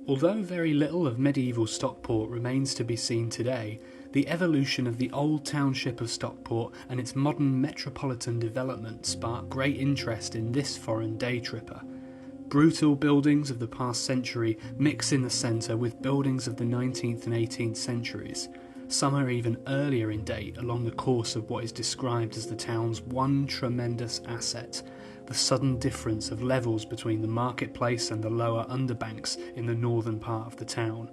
Although very little of medieval Stockport remains to be seen today, the evolution of the old township of Stockport and its modern metropolitan development spark great interest in this foreign day tripper. Brutal buildings of the past century mix in the centre with buildings of the 19th and 18th centuries. Some are even earlier in date along the course of what is described as the town's one tremendous asset, the sudden difference of levels between the marketplace and the lower underbanks in the northern part of the town.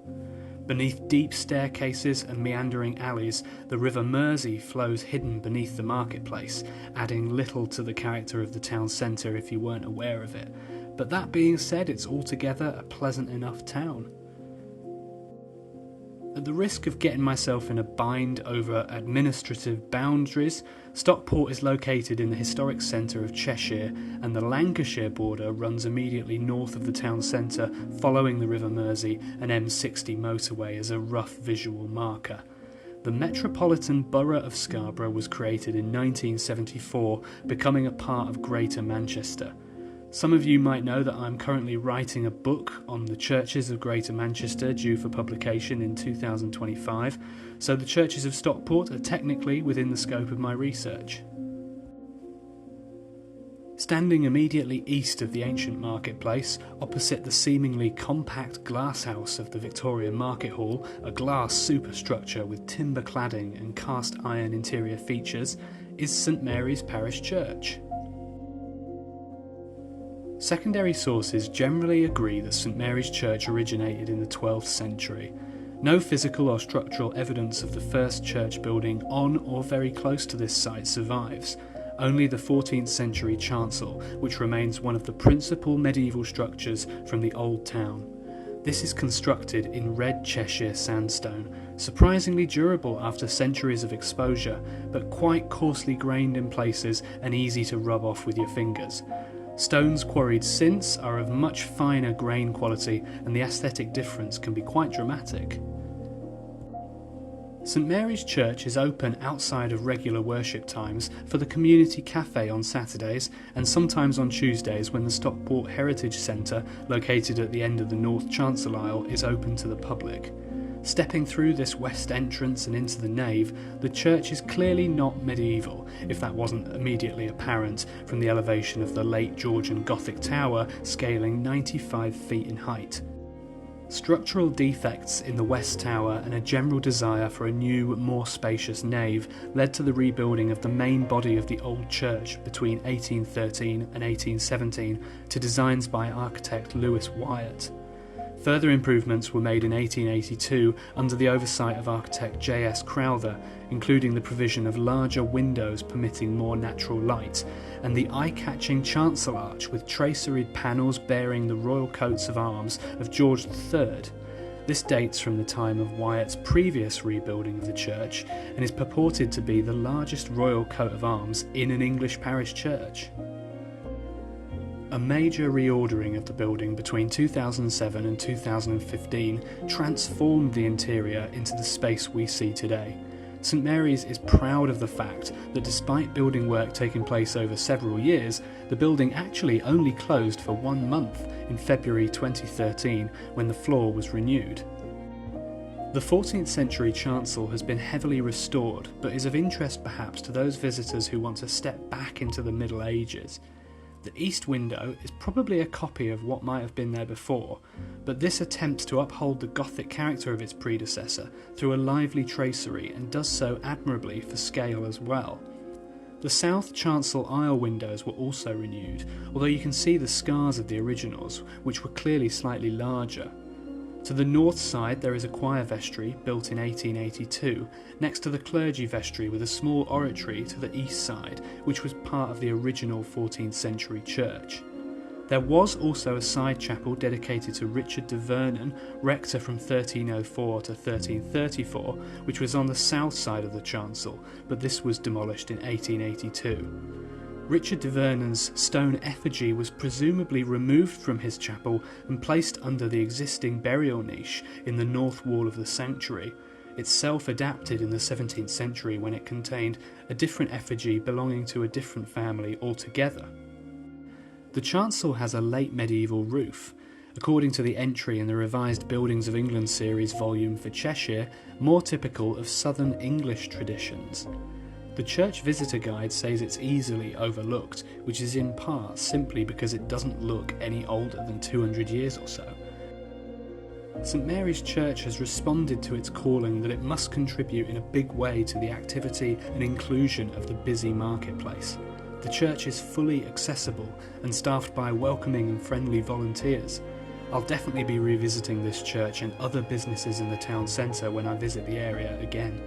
Beneath deep staircases and meandering alleys, the River Mersey flows hidden beneath the marketplace, adding little to the character of the town centre if you weren't aware of it. But that being said, it's altogether a pleasant enough town. At the risk of getting myself in a bind over administrative boundaries, Stockport is located in the historic centre of Cheshire, and the Lancashire border runs immediately north of the town centre, following the River Mersey and M60 motorway as a rough visual marker. The Metropolitan Borough of Scarborough was created in 1974, becoming a part of Greater Manchester. Some of you might know that I'm currently writing a book on the churches of Greater Manchester due for publication in 2025, so the churches of Stockport are technically within the scope of my research. Standing immediately east of the ancient marketplace, opposite the seemingly compact glass house of the Victorian Market Hall, a glass superstructure with timber cladding and cast iron interior features, is St Mary's Parish Church. Secondary sources generally agree that St Mary's Church originated in the 12th century. No physical or structural evidence of the first church building on or very close to this site survives. Only the 14th century chancel, which remains one of the principal medieval structures from the old town. This is constructed in red Cheshire sandstone, surprisingly durable after centuries of exposure, but quite coarsely grained in places and easy to rub off with your fingers. Stones quarried since are of much finer grain quality, and the aesthetic difference can be quite dramatic. St Mary's Church is open outside of regular worship times for the community cafe on Saturdays and sometimes on Tuesdays when the Stockport Heritage Centre, located at the end of the north chancel aisle, is open to the public. Stepping through this west entrance and into the nave, the church is clearly not medieval, if that wasn't immediately apparent from the elevation of the late Georgian Gothic tower scaling 95 feet in height. Structural defects in the west tower and a general desire for a new, more spacious nave led to the rebuilding of the main body of the old church between 1813 and 1817 to designs by architect Lewis Wyatt. Further improvements were made in 1882 under the oversight of architect J.S. Crowther, including the provision of larger windows permitting more natural light, and the eye-catching chancel arch with traceried panels bearing the royal coats of arms of George III. This dates from the time of Wyatt's previous rebuilding of the church and is purported to be the largest royal coat of arms in an English parish church. A major reordering of the building between 2007 and 2015 transformed the interior into the space we see today. St Mary's is proud of the fact that despite building work taking place over several years, the building actually only closed for 1 month in February 2013 when the floor was renewed. The 14th century chancel has been heavily restored, but is of interest perhaps to those visitors who want to step back into the Middle Ages. The east window is probably a copy of what might have been there before, but this attempts to uphold the Gothic character of its predecessor through a lively tracery and does so admirably for scale as well. The south chancel aisle windows were also renewed, although you can see the scars of the originals, which were clearly slightly larger. To the north side there is a choir vestry built in 1882, next to the clergy vestry with a small oratory to the east side, which was part of the original 14th century church. There was also a side chapel dedicated to Richard de Vernon, rector from 1304 to 1334, which was on the south side of the chancel, but this was demolished in 1882. Richard de Vernon's stone effigy was presumably removed from his chapel and placed under the existing burial niche in the north wall of the sanctuary, itself adapted in the 17th century when it contained a different effigy belonging to a different family altogether. The chancel has a late medieval roof, according to the entry in the Revised Buildings of England series volume for Cheshire, more typical of Southern English traditions. The Church Visitor Guide says it's easily overlooked, which is in part simply because it doesn't look any older than 200 years or so. St Mary's Church has responded to its calling that it must contribute in a big way to the activity and inclusion of the busy marketplace. The church is fully accessible and staffed by welcoming and friendly volunteers. I'll definitely be revisiting this church and other businesses in the town centre when I visit the area again.